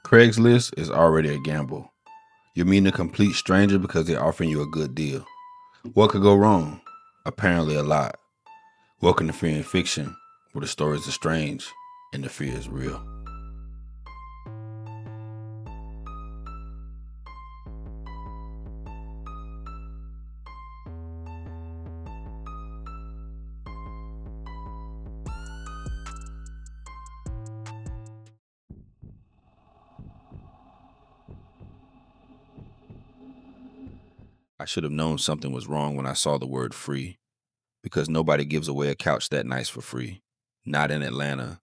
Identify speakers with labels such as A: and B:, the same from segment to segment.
A: Craigslist is already a gamble. You're meeting a complete stranger because they're offering you a good deal. What could go wrong? Apparently a lot. Welcome to Fear and Fiction, where the stories are strange and the fear is real. I should have known something was wrong when I saw the word free, because nobody gives away a couch that nice for free. Not in Atlanta,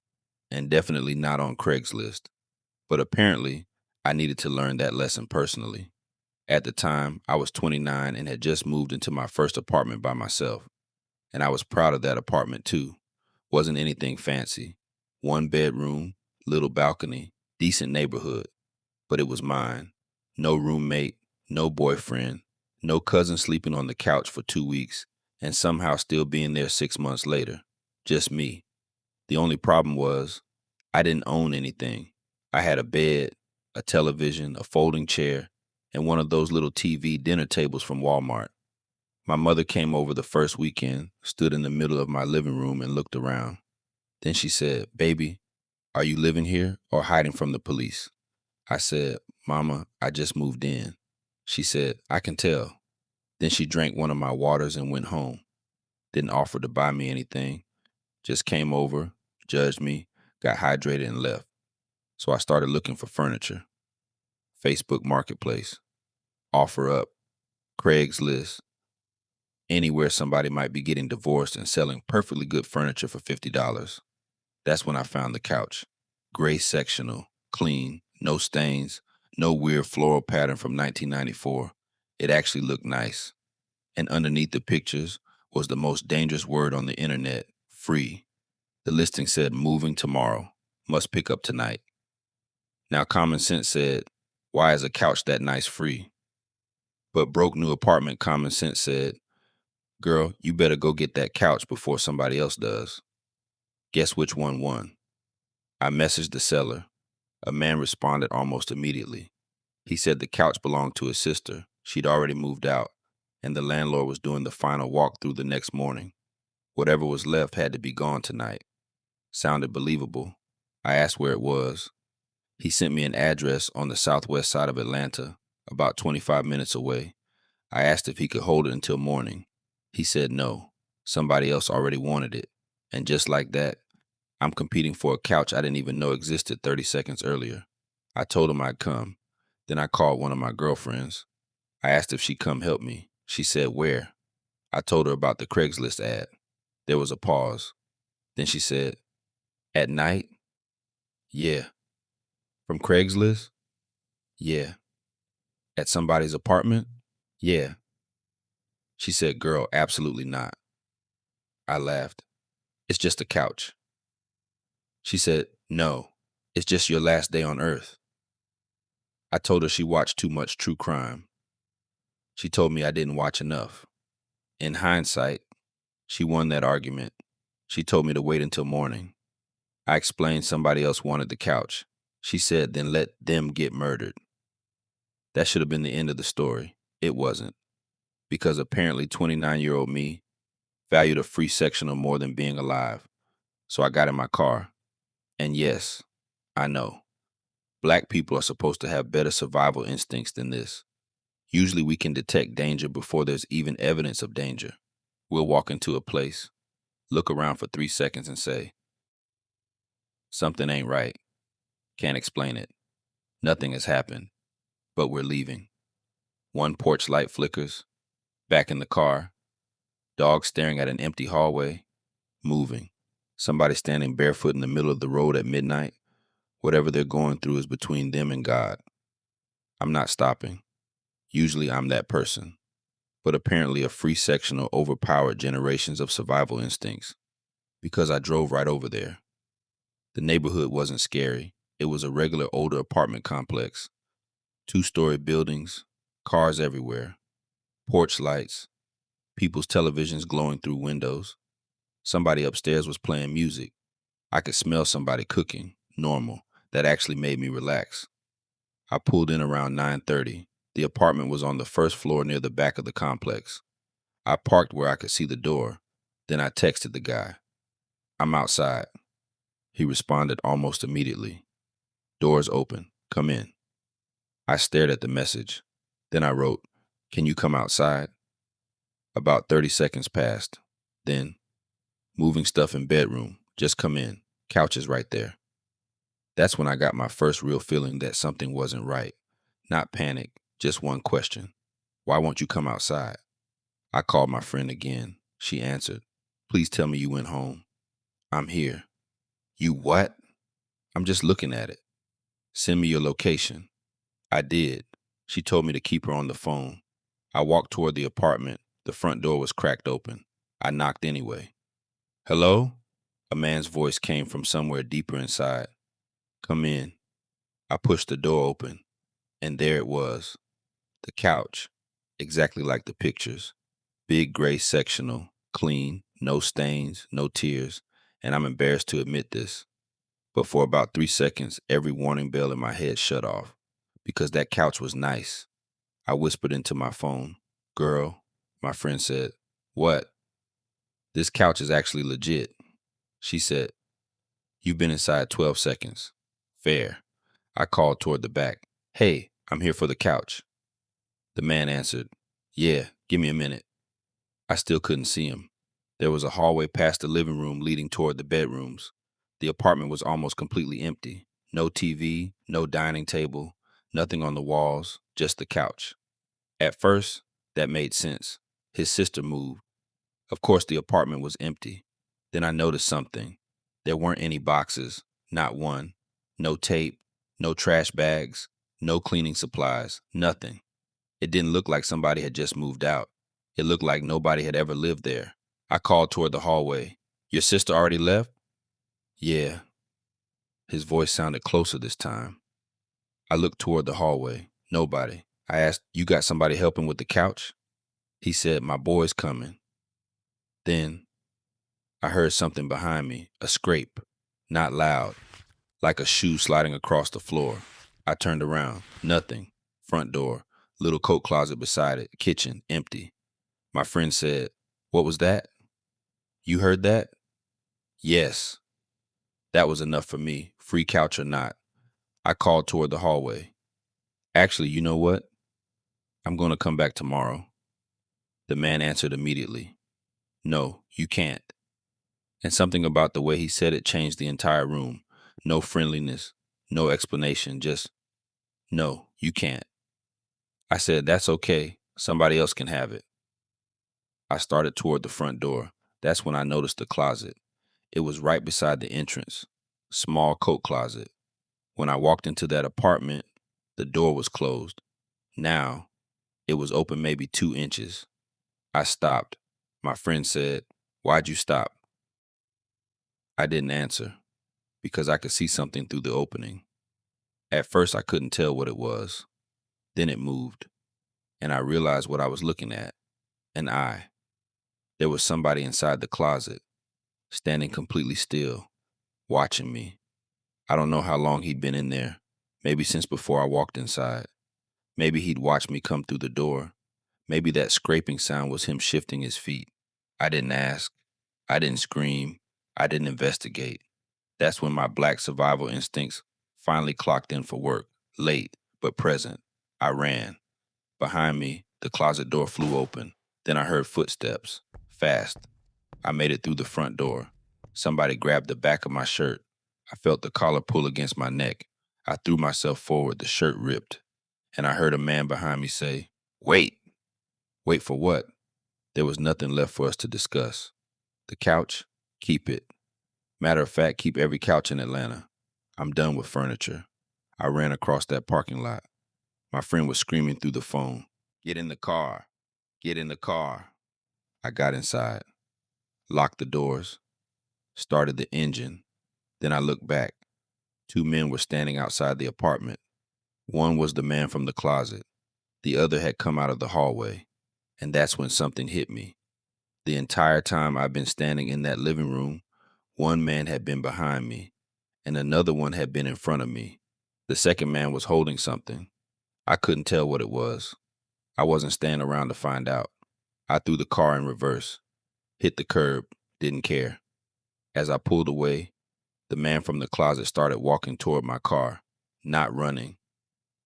A: and definitely not on Craigslist. But apparently, I needed to learn that lesson personally. At the time, I was 29 and had just moved into my first apartment by myself. And I was proud of that apartment too. Wasn't anything fancy. One bedroom, little balcony, decent neighborhood. But it was mine. No roommate, no boyfriend, no cousin sleeping on the couch for 2 weeks, and somehow still being there 6 months later. Just me. The only problem was, I didn't own anything. I had a bed, a television, a folding chair, and one of those little TV dinner tables from Walmart. My mother came over the first weekend, stood in the middle of my living room, and looked around. Then she said, "Baby, are you living here or hiding from the police?" I said, "Mama, I just moved in." She said, "I can tell." Then she drank one of my waters and went home. Didn't offer to buy me anything. Just came over, judged me, got hydrated, and left. So I started looking for furniture. Facebook Marketplace, OfferUp, Craigslist, anywhere somebody might be getting divorced and selling perfectly good furniture for $50. That's when I found the couch. Gray sectional, clean, no stains, no weird floral pattern from 1994. It actually looked nice. And underneath the pictures was the most dangerous word on the internet, free. The listing said moving tomorrow, must pick up tonight. Now common sense said, why is a couch that nice free? But broke new apartment common sense said, girl, you better go get that couch before somebody else does. Guess which one won? I messaged the seller. A man responded almost immediately. He said the couch belonged to his sister. She'd already moved out, and the landlord was doing the final walkthrough the next morning. Whatever was left had to be gone tonight. Sounded believable. I asked where it was. He sent me an address on the southwest side of Atlanta, about 25 minutes away. I asked if he could hold it until morning. He said no. Somebody else already wanted it. And just like that, I'm competing for a couch I didn't even know existed 30 seconds earlier. I told him I'd come. Then I called one of my girlfriends. I asked if she'd come help me. She said where. I told her about the Craigslist ad. There was a pause. Then she said, at night? Yeah. From Craigslist? Yeah. At somebody's apartment? Yeah. She said, girl, absolutely not. I laughed. It's just a couch. She said, no, it's just your last day on earth. I told her she watched too much true crime. She told me I didn't watch enough. In hindsight, she won that argument. She told me to wait until morning. I explained somebody else wanted the couch. She said, then let them get murdered. That should have been the end of the story. It wasn't. Because apparently 29-year-old me valued a free sectional more than being alive. So I got in my car. And yes, I know. Black people are supposed to have better survival instincts than this. Usually we can detect danger before there's even evidence of danger. We'll walk into a place, look around for 3 seconds and say, something ain't right. Can't explain it. Nothing has happened, but we're leaving. One porch light flickers, back in the car, dog staring at an empty hallway, moving. Somebody standing barefoot in the middle of the road at midnight. Whatever they're going through is between them and God. I'm not stopping. Usually I'm that person. But apparently a free sectional overpowered generations of survival instincts. Because I drove right over there. The neighborhood wasn't scary. It was a regular older apartment complex. 2-story buildings, cars everywhere, porch lights, people's televisions glowing through windows. Somebody upstairs was playing music. I could smell somebody cooking, normal. That actually made me relax. I pulled in around 9:30. The apartment was on the first floor near the back of the complex. I parked where I could see the door. Then I texted the guy. "I'm outside." He responded almost immediately. "Doors open. Come in." I stared at the message. Then I wrote, "Can you come outside?" About 30 seconds passed. Then, "Moving stuff in bedroom. Just come in. Couch is right there." That's when I got my first real feeling that something wasn't right. Not panic, just one question. "Why won't you come outside?" I called my friend again. She answered, "Please tell me you went home." "I'm here." "You what?" "I'm just looking at it." "Send me your location." I did. She told me to keep her on the phone. I walked toward the apartment. The front door was cracked open. I knocked anyway. "Hello?" A man's voice came from somewhere deeper inside. "Come in." I pushed the door open, and there it was. The couch, exactly like the pictures. Big gray sectional, clean, no stains, no tears, and I'm embarrassed to admit this. But for about 3 seconds, every warning bell in my head shut off. Because that couch was nice. I whispered into my phone. "Girl," my friend said. "What?" "This couch is actually legit." She said, "You've been inside 12 seconds. Fair." I called toward the back. "Hey, I'm here for the couch." The man answered, "Yeah, give me a minute." I still couldn't see him. There was a hallway past the living room leading toward the bedrooms. The apartment was almost completely empty. No TV, no dining table, nothing on the walls, just the couch. At first, that made sense. His sister moved. Of course, the apartment was empty. Then I noticed something. There weren't any boxes, not one. No tape, no trash bags, no cleaning supplies, nothing. It didn't look like somebody had just moved out. It looked like nobody had ever lived there. I called toward the hallway. "Your sister already left?" "Yeah." His voice sounded closer this time. I looked toward the hallway. Nobody. I asked, "You got somebody helping with the couch?" He said, "My boy's coming." Then I heard something behind me, a scrape. Not loud, like a shoe sliding across the floor. I turned around. Nothing. Front door. Little coat closet beside it. Kitchen. Empty. My friend said, "What was that?" "You heard that?" "Yes." That was enough for me, free couch or not. I called toward the hallway. "Actually, you know what? I'm going to come back tomorrow." The man answered immediately, "No, you can't." And something about the way he said it changed the entire room. No friendliness, no explanation, just, "No, you can't." I said, "That's okay. Somebody else can have it." I started toward the front door. That's when I noticed the closet. It was right beside the entrance. Small coat closet. When I walked into that apartment, the door was closed. Now, it was open maybe 2 inches. I stopped. My friend said, "Why'd you stop?" I didn't answer because I could see something through the opening. At first, I couldn't tell what it was. Then it moved, and I realized what I was looking at. An eye. There was somebody inside the closet, standing completely still, watching me. I don't know how long he'd been in there. Maybe since before I walked inside. Maybe he'd watched me come through the door. Maybe that scraping sound was him shifting his feet. I didn't ask. I didn't scream. I didn't investigate. That's when my black survival instincts finally clocked in for work. Late, but present. I ran. Behind me, the closet door flew open. Then I heard footsteps. Fast. I made it through the front door. Somebody grabbed the back of my shirt. I felt the collar pull against my neck. I threw myself forward. The shirt ripped. And I heard a man behind me say, "Wait." Wait for what? There was nothing left for us to discuss. The couch? Keep it. Matter of fact, keep every couch in Atlanta. I'm done with furniture. I ran across that parking lot. My friend was screaming through the phone, "Get in the car. Get in the car." I got inside, locked the doors, started the engine. Then I looked back. 2 men were standing outside the apartment. One was the man from the closet. The other had come out of the hallway. And that's when something hit me. The entire time I've been standing in that living room, one man had been behind me, and another one had been in front of me. The second man was holding something. I couldn't tell what it was. I wasn't staying around to find out. I threw the car in reverse, hit the curb, didn't care. As I pulled away, the man from the closet started walking toward my car, not running,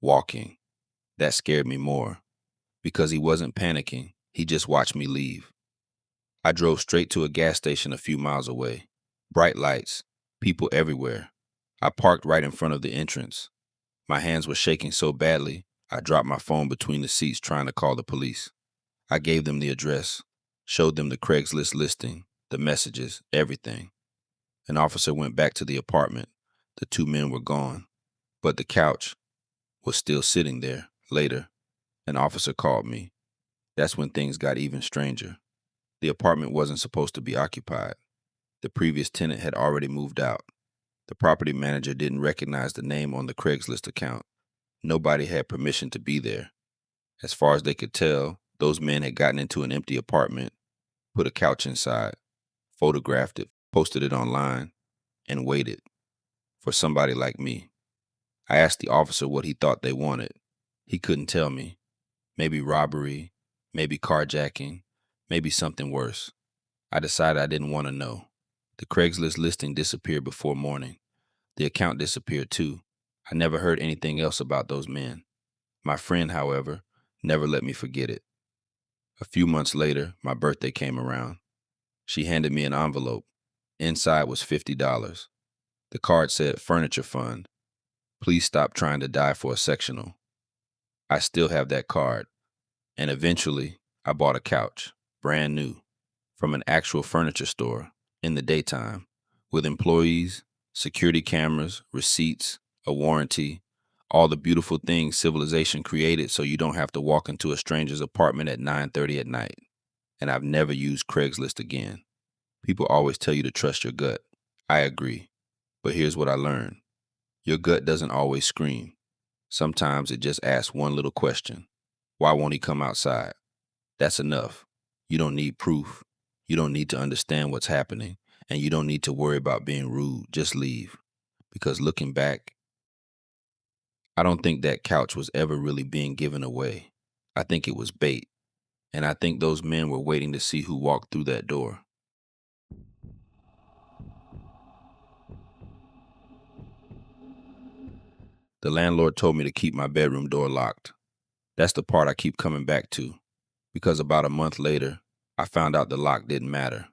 A: walking. That scared me more because he wasn't panicking. He just watched me leave. I drove straight to a gas station a few miles away. Bright lights, people everywhere. I parked right in front of the entrance. My hands were shaking so badly, I dropped my phone between the seats trying to call the police. I gave them the address, showed them the Craigslist listing, the messages, everything. An officer went back to the apartment. The two men were gone, but the couch was still sitting there. Later, an officer called me. That's when things got even stranger. The apartment wasn't supposed to be occupied. The previous tenant had already moved out. The property manager didn't recognize the name on the Craigslist account. Nobody had permission to be there. As far as they could tell, those men had gotten into an empty apartment, put a couch inside, photographed it, posted it online, and waited for somebody like me. I asked the officer what he thought they wanted. He couldn't tell me. Maybe robbery, maybe carjacking, maybe something worse. I decided I didn't want to know. The Craigslist listing disappeared before morning. The account disappeared too. I never heard anything else about those men. My friend, however, never let me forget it. A few months later, my birthday came around. She handed me an envelope. Inside was $50. The card said, "Furniture Fund. Please stop trying to die for a sectional." I still have that card. And eventually, I bought a couch, brand new, from an actual furniture store in the daytime, with employees, security cameras, receipts, a warranty, all the beautiful things civilization created so you don't have to walk into a stranger's apartment at 9:30 at night. And I've never used Craigslist again. People always tell you to trust your gut. I agree. But here's what I learned. Your gut doesn't always scream. Sometimes it just asks one little question. Why won't he come outside? That's enough. You don't need proof. You don't need to understand what's happening. And you don't need to worry about being rude. Just leave. Because looking back, I don't think that couch was ever really being given away. I think it was bait. And I think those men were waiting to see who walked through that door. The landlord told me to keep my bedroom door locked. That's the part I keep coming back to, because about a month later, I found out the lock didn't matter.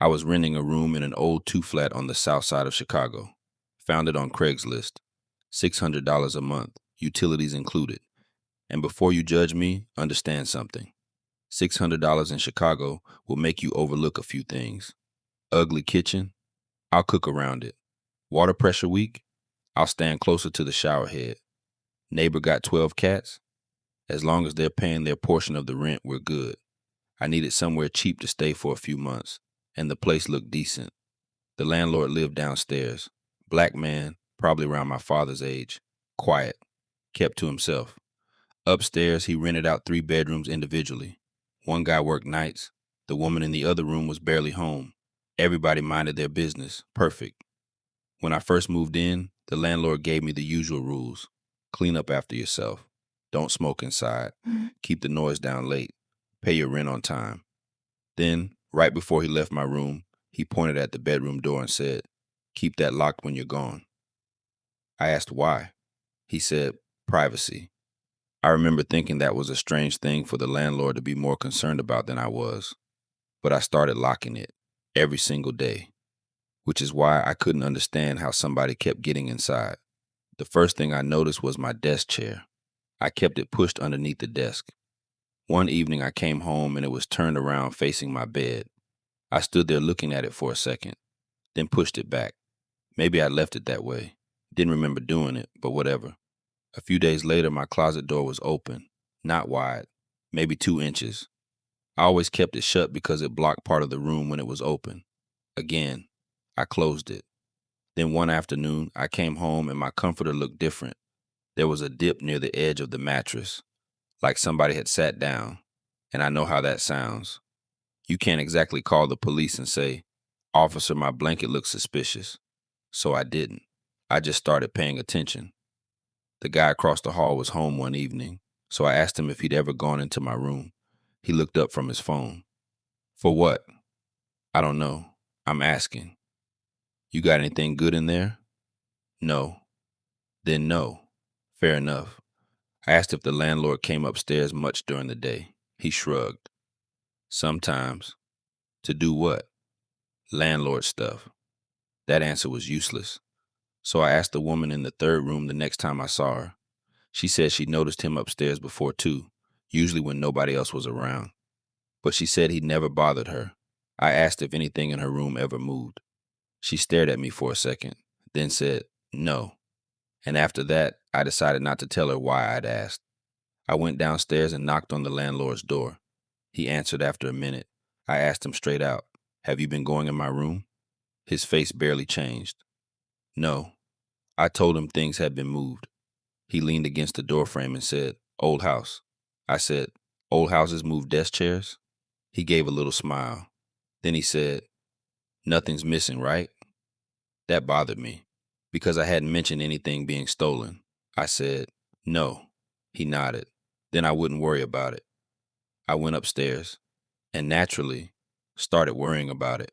A: I was renting a room in an old two-flat on the south side of Chicago. Found it on Craigslist. $600 a month, utilities included. And before you judge me, understand something. $600 in Chicago will make you overlook a few things. Ugly kitchen? I'll cook around it. Water pressure weak? I'll stand closer to the shower head. Neighbor got 12 cats? As long as they're paying their portion of the rent, we're good. I needed somewhere cheap to stay for a few months, and the place looked decent. The landlord lived downstairs. Black man, probably around my father's age. Quiet. Kept to himself. Upstairs, he rented out 3 bedrooms individually. One guy worked nights. The woman in the other room was barely home. Everybody minded their business. Perfect. When I first moved in, the landlord gave me the usual rules. Clean up after yourself. Don't smoke inside. Keep the noise down late. Pay your rent on time. Then, right before he left my room, he pointed at the bedroom door and said, "Keep that locked when you're gone." I asked why. He said, "Privacy." I remember thinking that was a strange thing for the landlord to be more concerned about than I was. But I started locking it every single day, which is why I couldn't understand how somebody kept getting inside. The first thing I noticed was my desk chair. I kept it pushed underneath the desk. One evening I came home and it was turned around facing my bed. I stood there looking at it for a second, then pushed it back. Maybe I left it that way. Didn't remember doing it, but whatever. A few days later, my closet door was open, not wide, maybe 2 inches. I always kept it shut because it blocked part of the room when it was open. Again, I closed it. Then one afternoon, I came home and my comforter looked different. There was a dip near the edge of the mattress, like somebody had sat down, and I know how that sounds. You can't exactly call the police and say, "Officer, my blanket looks suspicious." So I didn't. I just started paying attention. The guy across the hall was home one evening, so I asked him if he'd ever gone into my room. He looked up from his phone. For what? I don't know. I'm asking. You got anything good in there? No. Then no. Fair enough. I asked if the landlord came upstairs much during the day. He shrugged. Sometimes. To do what? Landlord stuff. That answer was useless. So I asked the woman in the third room the next time I saw her. She said she noticed him upstairs before too, usually when nobody else was around. But she said he never bothered her. I asked if anything in her room ever moved. She stared at me for a second, then said, no. And after that, I decided not to tell her why I'd asked. I went downstairs and knocked on the landlord's door. He answered after a minute. I asked him straight out, have you been going in my room? His face barely changed. No. I told him things had been moved. He leaned against the doorframe and said, old house. I said, old houses move desk chairs? He gave a little smile. Then he said, nothing's missing, right? That bothered me, because I hadn't mentioned anything being stolen. I said, no. He nodded. Then I wouldn't worry about it. I went upstairs, and naturally, started worrying about it.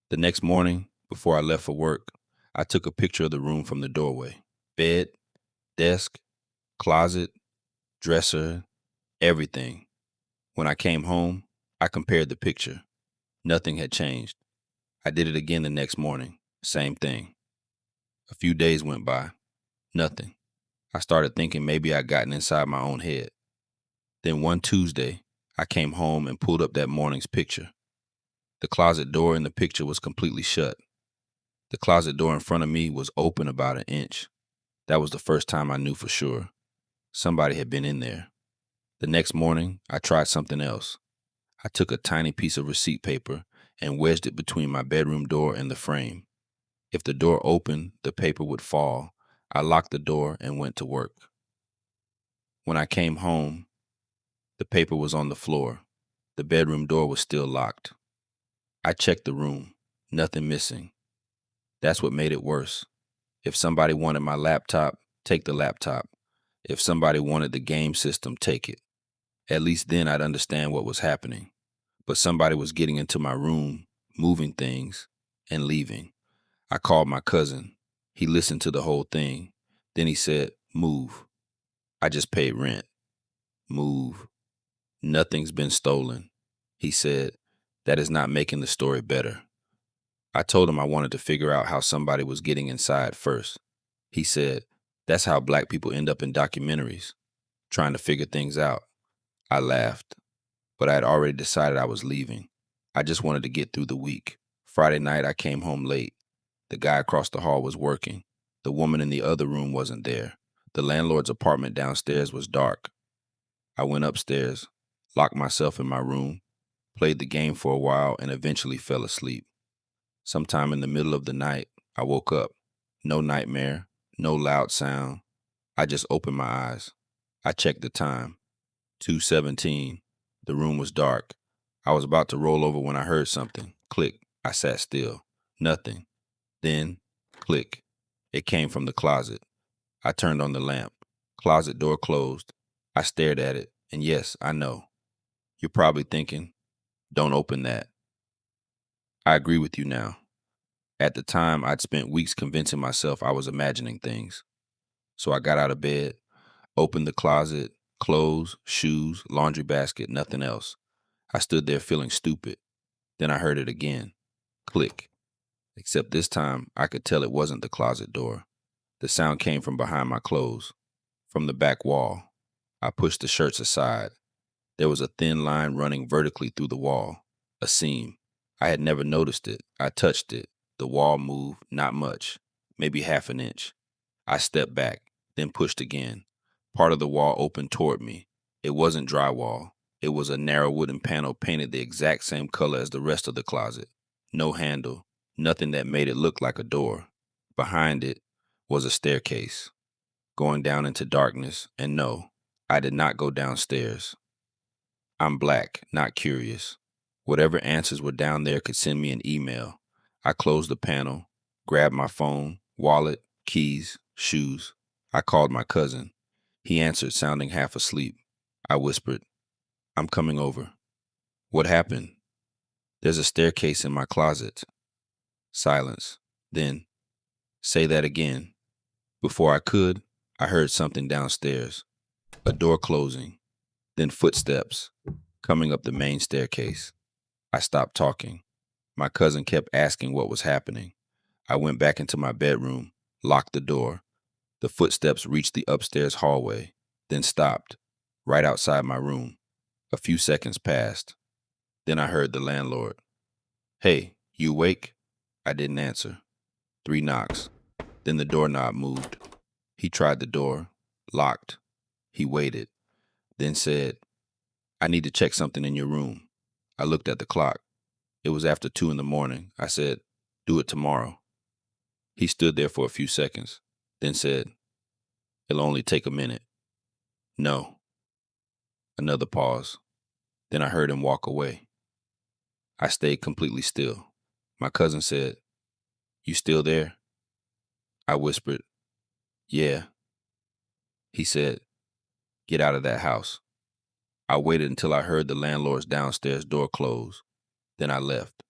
A: The next morning, before I left for work, I took a picture of the room from the doorway. Bed, desk, closet, dresser, everything. When I came home, I compared the picture. Nothing had changed. I did it again the next morning. Same thing. A few days went by. Nothing. I started thinking maybe I'd gotten inside my own head. Then one Tuesday, I came home and pulled up that morning's picture. The closet door in the picture was completely shut. The closet door in front of me was open about an inch. That was the first time I knew for sure. Somebody had been in there. The next morning, I tried something else. I took a tiny piece of receipt paper and wedged it between my bedroom door and the frame. If the door opened, the paper would fall. I locked the door and went to work. When I came home, the paper was on the floor. The bedroom door was still locked. I checked the room. Nothing missing. That's what made it worse. If somebody wanted my laptop, take the laptop. If somebody wanted the game system, take it. At least then I'd understand what was happening. But somebody was getting into my room, moving things, and leaving. I called my cousin. He listened to the whole thing. Then he said, move. I just paid rent. Move. Nothing's been stolen. He said, that is not making the story better. I told him I wanted to figure out how somebody was getting inside first. He said, that's how black people end up in documentaries, trying to figure things out. I laughed, but I had already decided I was leaving. I just wanted to get through the week. Friday night, I came home late. The guy across the hall was working. The woman in the other room wasn't there. The landlord's apartment downstairs was dark. I went upstairs, locked myself in my room, played the game for a while, and eventually fell asleep. Sometime in the middle of the night, I woke up. No nightmare, no loud sound. I just opened my eyes. I checked the time. 2:17. The room was dark. I was about to roll over when I heard something. Click. I sat still. Nothing. Then, click. It came from the closet. I turned on the lamp. Closet door closed. I stared at it, and yes, I know. You're probably thinking, don't open that. I agree with you now. At the time, I'd spent weeks convincing myself I was imagining things. So I got out of bed, opened the closet, clothes, shoes, laundry basket, nothing else. I stood there feeling stupid. Then I heard it again. Click. Except this time, I could tell it wasn't the closet door. The sound came from behind my clothes, from the back wall. I pushed the shirts aside. There was a thin line running vertically through the wall, a seam. I had never noticed it. I touched it. The wall moved, not much, maybe half an inch. I stepped back, then pushed again. Part of the wall opened toward me. It wasn't drywall. It was a narrow wooden panel painted the exact same color as the rest of the closet. No handle, nothing that made it look like a door. Behind it was a staircase, going down into darkness, and no, I did not go downstairs. I'm black, not curious. Whatever answers were down there could send me an email. I closed the panel, grabbed my phone, wallet, keys, shoes. I called my cousin. He answered, sounding half asleep. I whispered, I'm coming over. What happened? There's a staircase in my closet. Silence. Then, say that again. Before I could, I heard something downstairs. A door closing, then footsteps coming up the main staircase. I stopped talking. My cousin kept asking what was happening. I went back into my bedroom, locked the door. The footsteps reached the upstairs hallway, then stopped, right outside my room. A few seconds passed. Then I heard the landlord. Hey, you awake? I didn't answer. 3 knocks. Then the doorknob moved. He tried the door, locked. He waited, then said, I need to check something in your room. I looked at the clock. It was after 2 in the morning. I said, do it tomorrow. He stood there for a few seconds, then said, it'll only take a minute. No. Another pause. Then I heard him walk away. I stayed completely still. My cousin said, you still there? I whispered, yeah. He said, get out of that house. I waited until I heard the landlord's downstairs door close. Then I left.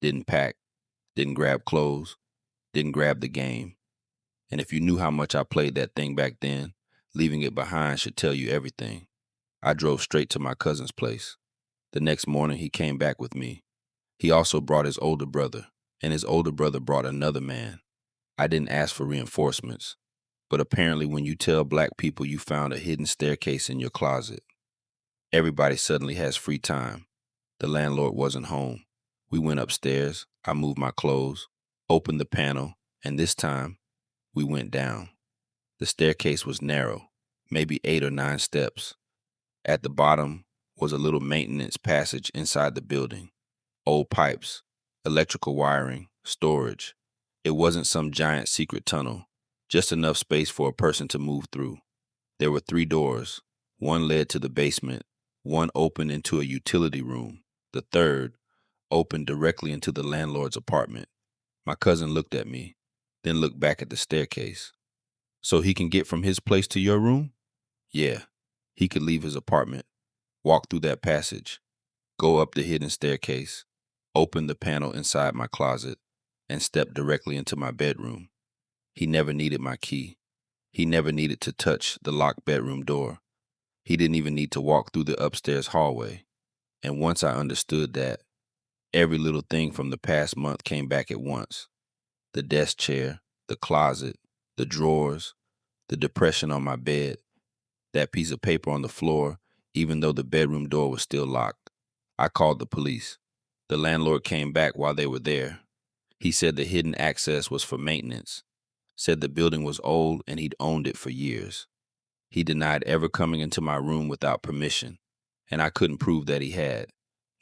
A: Didn't pack, didn't grab clothes, didn't grab the game. And if you knew how much I played that thing back then, leaving it behind should tell you everything. I drove straight to my cousin's place. The next morning, he came back with me. He also brought his older brother, and his older brother brought another man. I didn't ask for reinforcements, but apparently when you tell black people you found a hidden staircase in your closet, everybody suddenly has free time. The landlord wasn't home. We went upstairs, I moved my clothes, opened the panel, and this time, we went down. The staircase was narrow, maybe 8 or 9 steps. At the bottom was a little maintenance passage inside the building. Old pipes, electrical wiring, storage. It wasn't some giant secret tunnel, just enough space for a person to move through. There were 3 doors. One led to the basement, one opened into a utility room. The third opened directly into the landlord's apartment. My cousin looked at me, then looked back at the staircase. So he can get from his place to your room? Yeah, he could leave his apartment, walk through that passage, go up the hidden staircase, open the panel inside my closet, and step directly into my bedroom. He never needed my key. He never needed to touch the locked bedroom door. He didn't even need to walk through the upstairs hallway. And once I understood that, every little thing from the past month came back at once. The desk chair, the closet, the drawers, the depression on my bed, that piece of paper on the floor, even though the bedroom door was still locked. I called the police. The landlord came back while they were there. He said the hidden access was for maintenance, said the building was old and he'd owned it for years. He denied ever coming into my room without permission, and I couldn't prove that he had.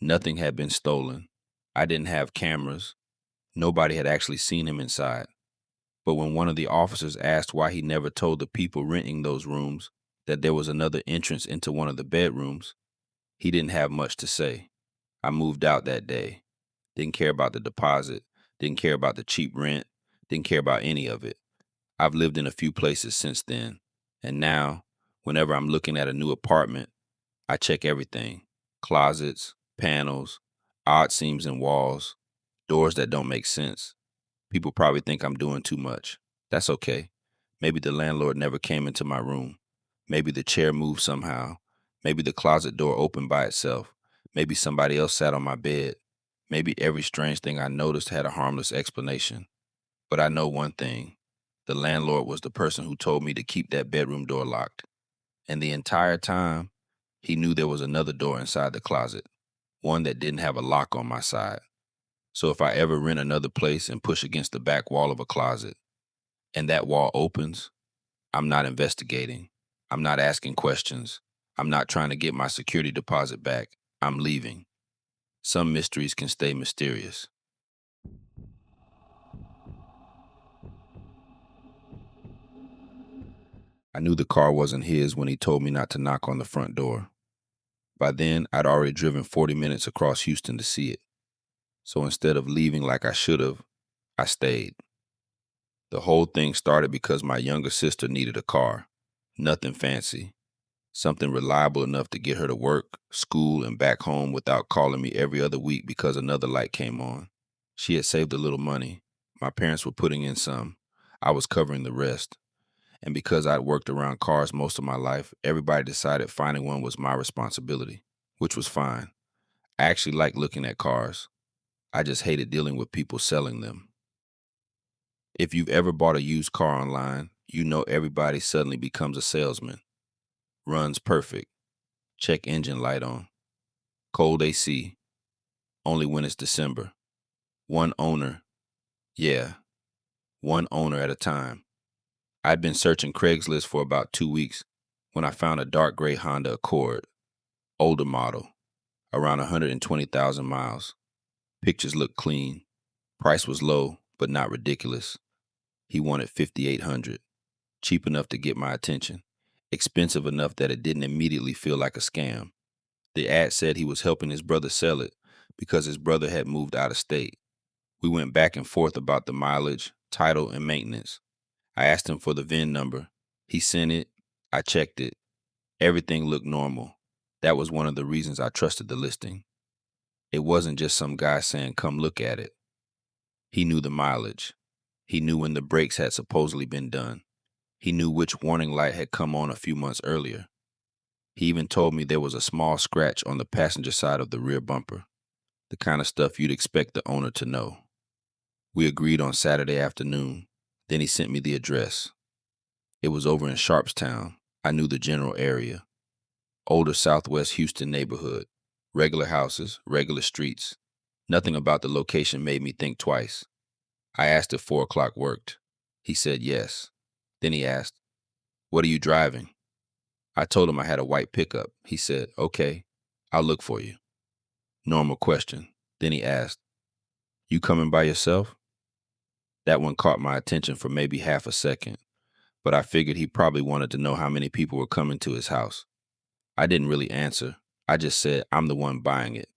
A: Nothing had been stolen. I didn't have cameras. Nobody had actually seen him inside. But when one of the officers asked why he never told the people renting those rooms that there was another entrance into one of the bedrooms, he didn't have much to say. I moved out that day. Didn't care about the deposit, didn't care about the cheap rent, didn't care about any of it. I've lived in a few places since then, and now, whenever I'm looking at a new apartment, I check everything. Closets, panels, odd seams in walls, doors that don't make sense. People probably think I'm doing too much. That's okay. Maybe the landlord never came into my room. Maybe the chair moved somehow. Maybe the closet door opened by itself. Maybe somebody else sat on my bed. Maybe every strange thing I noticed had a harmless explanation. But I know one thing. The landlord was the person who told me to keep that bedroom door locked. And the entire time, he knew there was another door inside the closet, one that didn't have a lock on my side. So if I ever rent another place and push against the back wall of a closet, and that wall opens, I'm not investigating. I'm not asking questions. I'm not trying to get my security deposit back. I'm leaving. Some mysteries can stay mysterious. I knew the car wasn't his when he told me not to knock on the front door. By then, I'd already driven 40 minutes across Houston to see it. So instead of leaving like I should have, I stayed. The whole thing started because my younger sister needed a car. Nothing fancy. Something reliable enough to get her to work, school, and back home without calling me every other week because another light came on. She had saved a little money. My parents were putting in some. I was covering the rest. And because I'd worked around cars most of my life, everybody decided finding one was my responsibility, which was fine. I actually liked looking at cars. I just hated dealing with people selling them. If you've ever bought a used car online, you know everybody suddenly becomes a salesman. Runs perfect. Check engine light on. Cold AC. Only when it's December. One owner. Yeah, one owner at a time. I'd been searching Craigslist for about 2 weeks when I found a dark gray Honda Accord. Older model. Around 120,000 miles. Pictures looked clean. Price was low, but not ridiculous. He wanted 5,800. Cheap enough to get my attention. Expensive enough that it didn't immediately feel like a scam. The ad said he was helping his brother sell it because his brother had moved out of state. We went back and forth about the mileage, title, and maintenance. I asked him for the VIN number. He sent it. I checked it. Everything looked normal. That was one of the reasons I trusted the listing. It wasn't just some guy saying, "Come look at it." He knew the mileage. He knew when the brakes had supposedly been done. He knew which warning light had come on a few months earlier. He even told me there was a small scratch on the passenger side of the rear bumper, the kind of stuff you'd expect the owner to know. We agreed on Saturday afternoon. Then he sent me the address. It was over in Sharpstown. I knew the general area. Older Southwest Houston neighborhood. Regular houses, regular streets. Nothing about the location made me think twice. I asked if 4 o'clock worked. He said yes. Then he asked, "What are you driving?" I told him I had a white pickup. He said, "Okay, I'll look for you." Normal question. Then he asked, "You coming by yourself?" That one caught my attention for maybe half a second, but I figured he probably wanted to know how many people were coming to his house. I didn't really answer. I just said, "I'm the one buying it."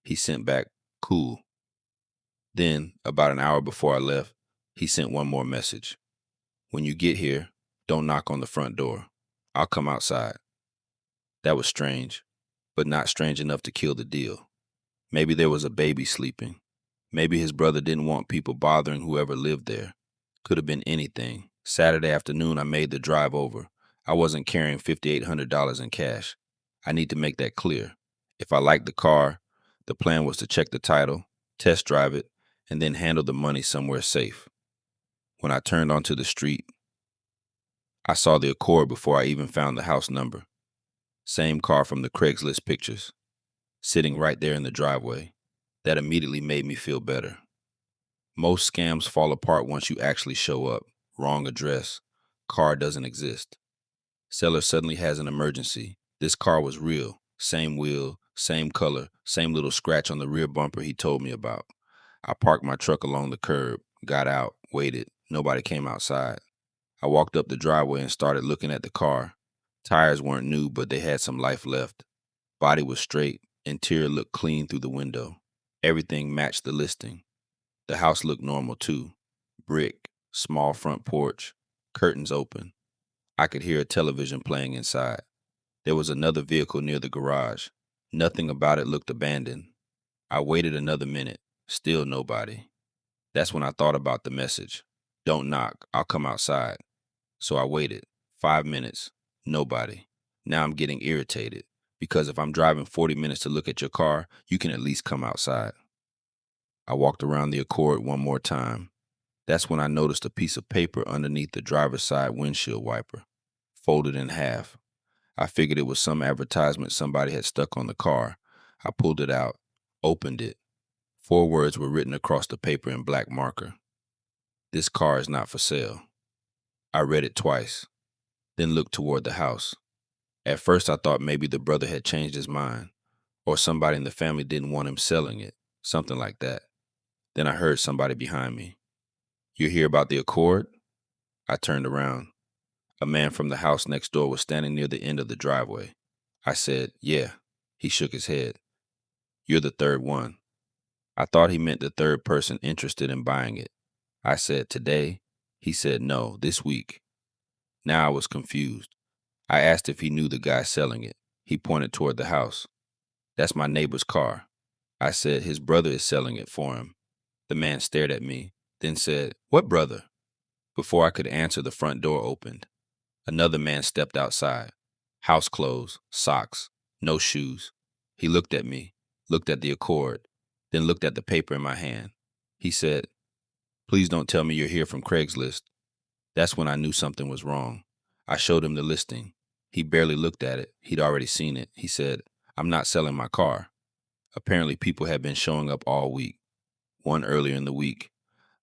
A: He sent back, "Cool." Then, about an hour before I left, he sent one more message. "When you get here, don't knock on the front door. I'll come outside." That was strange, but not strange enough to kill the deal. Maybe there was a baby sleeping. Maybe his brother didn't want people bothering whoever lived there. Could have been anything. Saturday afternoon, I made the drive over. I wasn't carrying $5,800 in cash. I need to make that clear. If I liked the car, the plan was to check the title, test drive it, and then handle the money somewhere safe. When I turned onto the street, I saw the Accord before I even found the house number. Same car from the Craigslist pictures, sitting right there in the driveway. That immediately made me feel better. Most scams fall apart once you actually show up. Wrong address. Car doesn't exist. Seller suddenly has an emergency. This car was real. Same wheel, same color, same little scratch on the rear bumper he told me about. I parked my truck along the curb, got out, waited. Nobody came outside. I walked up the driveway and started looking at the car. Tires weren't new, but they had some life left. Body was straight. Interior looked clean through the window. Everything matched the listing. The house looked normal too. Brick, small front porch, curtains open. I could hear a television playing inside. There was another vehicle near the garage. Nothing about it looked abandoned. I waited another minute. Still nobody. That's when I thought about the message. "Don't knock. I'll come outside." So I waited. 5 minutes. Nobody. Now I'm getting irritated because if I'm driving 40 minutes to look at your car, you can at least come outside. I walked around the Accord one more time. That's when I noticed a piece of paper underneath the driver's side windshield wiper, folded in half. I figured it was some advertisement somebody had stuck on the car. I pulled it out, opened it. 4 words were written across the paper in black marker. "This car is not for sale." I read it twice, then looked toward the house. At first I thought maybe the brother had changed his mind, or somebody in the family didn't want him selling it, something like that. Then I heard somebody behind me. "You hear about the Accord?" I turned around. A man from the house next door was standing near the end of the driveway. I said, "Yeah." He shook his head. "You're the third one." I thought he meant the third person interested in buying it. I said, "Today?" He said no, this week. Now I was confused. I asked if he knew the guy selling it. He pointed toward the house. That's my neighbor's car. I said his brother is selling it for him. The man stared at me, then said, "What brother?" Before I could answer, the front door opened. Another man stepped outside. House clothes, socks, no shoes. He looked at me, looked at the Accord, then looked at the paper in my hand. He said, "Please don't tell me you're here from Craigslist." That's when I knew something was wrong. I showed him the listing. He barely looked at it. He'd already seen it. He said, "I'm not selling my car." Apparently, people had been showing up all week. One earlier in the week,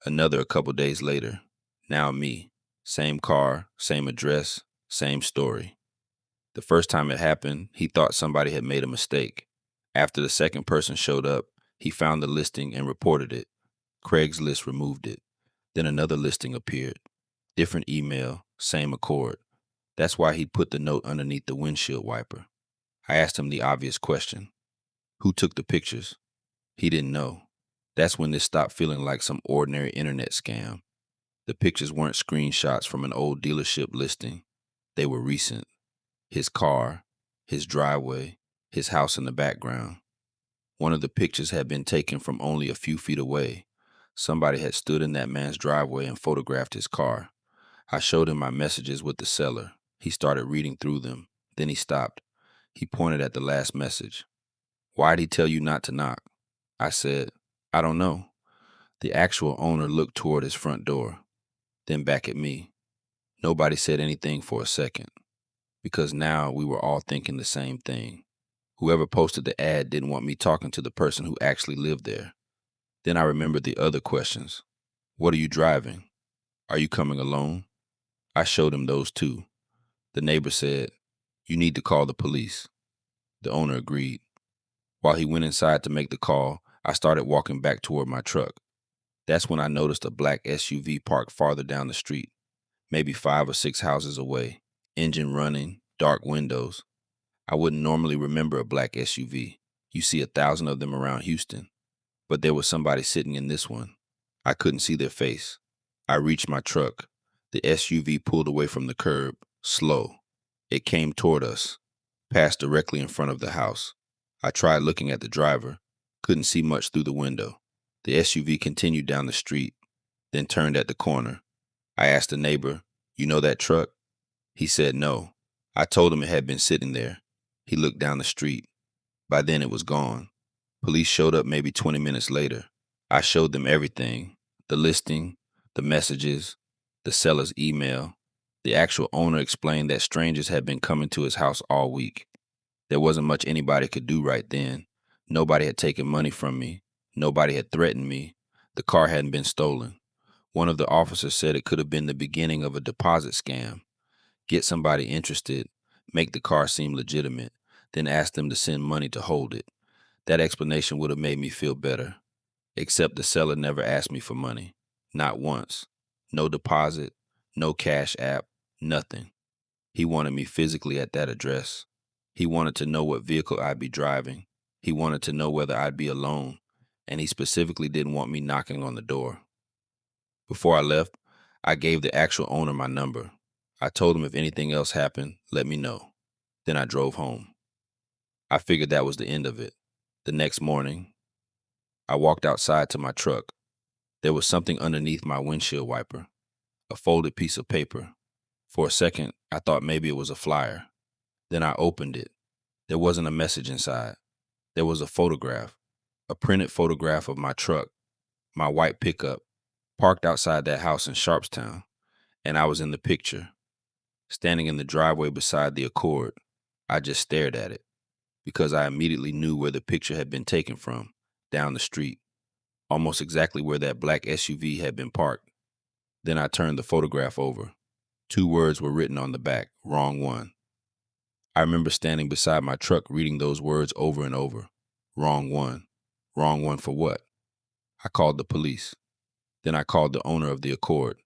A: another a couple days later. Now me. Same car, same address, same story. The first time it happened, he thought somebody had made a mistake. After the second person showed up, he found the listing and reported it. Craigslist removed it. Then another listing appeared. Different email, same Accord. That's why he'd put the note underneath the windshield wiper. I asked him the obvious question. Who took the pictures? He didn't know. That's when this stopped feeling like some ordinary internet scam. The pictures weren't screenshots from an old dealership listing. They were recent. His car, his driveway, his house in the background. One of the pictures had been taken from only a few feet away. Somebody had stood in that man's driveway and photographed his car. I showed him my messages with the seller. He started reading through them. Then he stopped. He pointed at the last message. "Why'd he tell you not to knock?" I said, "I don't know." The actual owner looked toward his front door, then back at me. Nobody said anything for a second, because now we were all thinking the same thing. Whoever posted the ad didn't want me talking to the person who actually lived there. Then I remembered the other questions. What are you driving? Are you coming alone? I showed him those too. The neighbor said, "You need to call the police." The owner agreed. While he went inside to make the call, I started walking back toward my truck. That's when I noticed a black SUV parked farther down the street, maybe 5 or 6 houses away, engine running, dark windows. I wouldn't normally remember a black SUV. You see 1,000 of them around Houston. But there was somebody sitting in this one. I couldn't see their face. I reached my truck. The SUV pulled away from the curb, slow. It came toward us, passed directly in front of the house. I tried looking at the driver, couldn't see much through the window. The SUV continued down the street, then turned at the corner. I asked the neighbor, "You know that truck?" He said no. I told him it had been sitting there. He looked down the street. By then it was gone. Police showed up maybe 20 minutes later. I showed them everything, the listing, the messages, the seller's email. The actual owner explained that strangers had been coming to his house all week. There wasn't much anybody could do right then. Nobody had taken money from me. Nobody had threatened me. The car hadn't been stolen. One of the officers said it could have been the beginning of a deposit scam. Get somebody interested, make the car seem legitimate, then ask them to send money to hold it. That explanation would have made me feel better. Except the seller never asked me for money. Not once. No deposit, no cash app, nothing. He wanted me physically at that address. He wanted to know what vehicle I'd be driving. He wanted to know whether I'd be alone. And he specifically didn't want me knocking on the door. Before I left, I gave the actual owner my number. I told him if anything else happened, let me know. Then I drove home. I figured that was the end of it. The next morning, I walked outside to my truck. There was something underneath my windshield wiper, a folded piece of paper. For a second, I thought maybe it was a flyer. Then I opened it. There wasn't a message inside. There was a photograph, a printed photograph of my truck, my white pickup, parked outside that house in Sharpstown, and I was in the picture, standing in the driveway beside the Accord. I just stared at it, because I immediately knew where the picture had been taken from, down the street, almost exactly where that black SUV had been parked. Then I turned the photograph over. 2 words were written on the back, wrong one. I remember standing beside my truck reading those words over and over. Wrong one. Wrong one for what? I called the police. Then I called the owner of the Accord.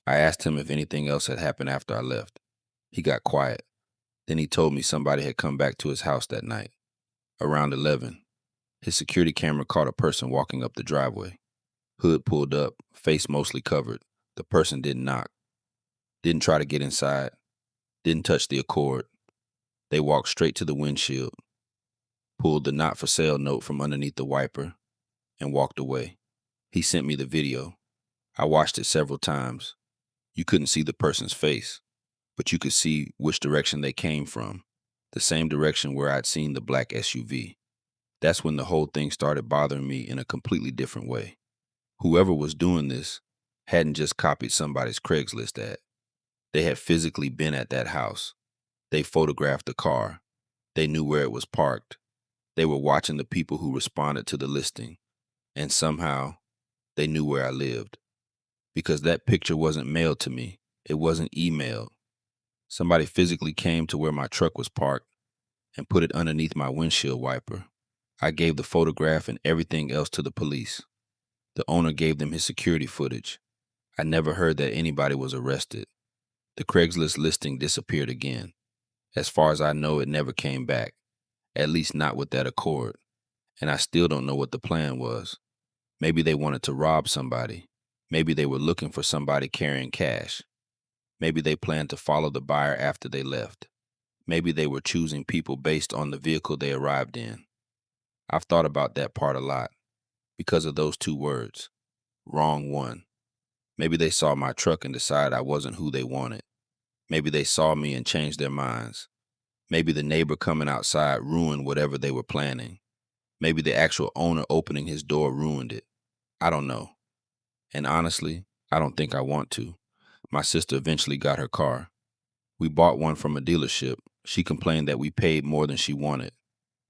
A: I asked him if anything else had happened after I left. He got quiet. Then he told me somebody had come back to his house that night. Around 11, his security camera caught a person walking up the driveway. Hood pulled up, face mostly covered, The person didn't knock, didn't try to get inside, didn't touch the accord. They walked straight to the windshield, pulled the not for sale note from underneath the wiper, and walked away. He sent me the video. I watched it several times. You couldn't see the person's face, but you could see which direction they came from, the same direction where I'd seen the black SUV. That's when the whole thing started bothering me in a completely different way. Whoever was doing this hadn't just copied somebody's Craigslist ad. They had physically been at that house. They photographed the car. They knew where it was parked. They were watching the people who responded to the listing. And somehow, they knew where I lived. Because that picture wasn't mailed to me. It wasn't emailed. Somebody physically came to where my truck was parked and put it underneath my windshield wiper. I gave the photograph and everything else to the police. The owner gave them his security footage. I never heard that anybody was arrested. The Craigslist listing disappeared again. As far as I know, it never came back, at least not with that accord. And I still don't know what the plan was. Maybe they wanted to rob somebody. Maybe they were looking for somebody carrying cash. Maybe they planned to follow the buyer after they left. Maybe they were choosing people based on the vehicle they arrived in. I've thought about that part a lot because of those two words, wrong one. Maybe they saw my truck and decided I wasn't who they wanted. Maybe they saw me and changed their minds. Maybe the neighbor coming outside ruined whatever they were planning. Maybe the actual owner opening his door ruined it. I don't know. And honestly, I don't think I want to. My sister eventually got her car. We bought one from a dealership. She complained that we paid more than she wanted.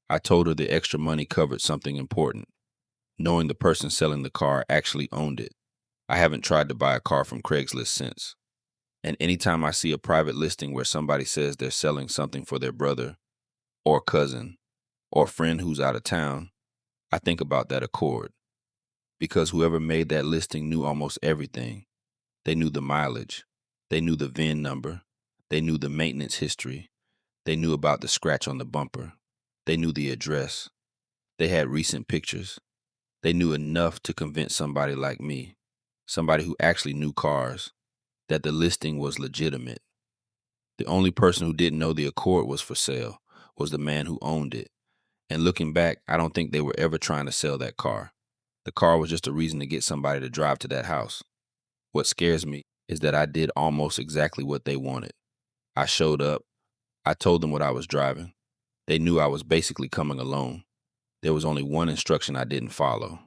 A: I told her the extra money covered something important, knowing the person selling the car actually owned it. I haven't tried to buy a car from Craigslist since. And anytime I see a private listing where somebody says they're selling something for their brother or cousin or friend who's out of town, I think about that accord. Because whoever made that listing knew almost everything. They knew the mileage. They knew the VIN number. They knew the maintenance history. They knew about the scratch on the bumper. They knew the address. They had recent pictures. They knew enough to convince somebody like me, somebody who actually knew cars, that the listing was legitimate. The only person who didn't know the Accord was for sale was the man who owned it. And looking back, I don't think they were ever trying to sell that car. The car was just a reason to get somebody to drive to that house. What scares me is that I did almost exactly what they wanted. I showed up. I told them what I was driving. They knew I was basically coming alone. There was only one instruction I didn't follow.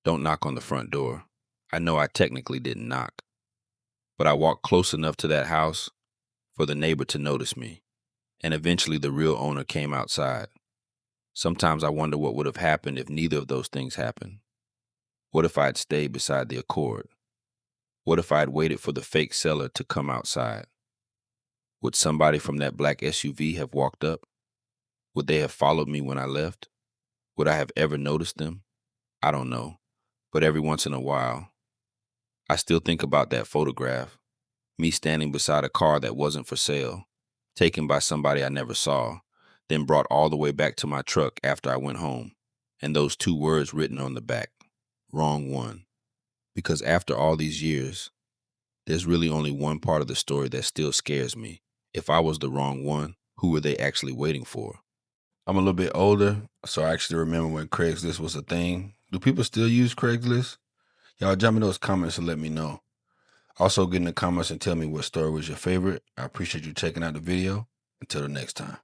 A: Don't knock on the front door. I know I technically didn't knock, but I walked close enough to that house for the neighbor to notice me, and eventually the real owner came outside. Sometimes I wonder what would have happened if neither of those things happened. What if I had stayed beside the Accord? What if I had waited for the fake seller to come outside? Would somebody from that black SUV have walked up? Would they have followed me when I left? Would I have ever noticed them? I don't know, but every once in a while, I still think about that photograph, me standing beside a car that wasn't for sale, taken by somebody I never saw, then brought all the way back to my truck after I went home, and those two words written on the back, wrong one. Because after all these years, there's really only one part of the story that still scares me. If I was the wrong one, who were they actually waiting for? I'm a little bit older, so I actually remember when Craigslist was a thing. Do people still use Craigslist? Y'all jump in those comments and let me know. Also, get in the comments and tell me what story was your favorite. I appreciate you checking out the video. Until the next time.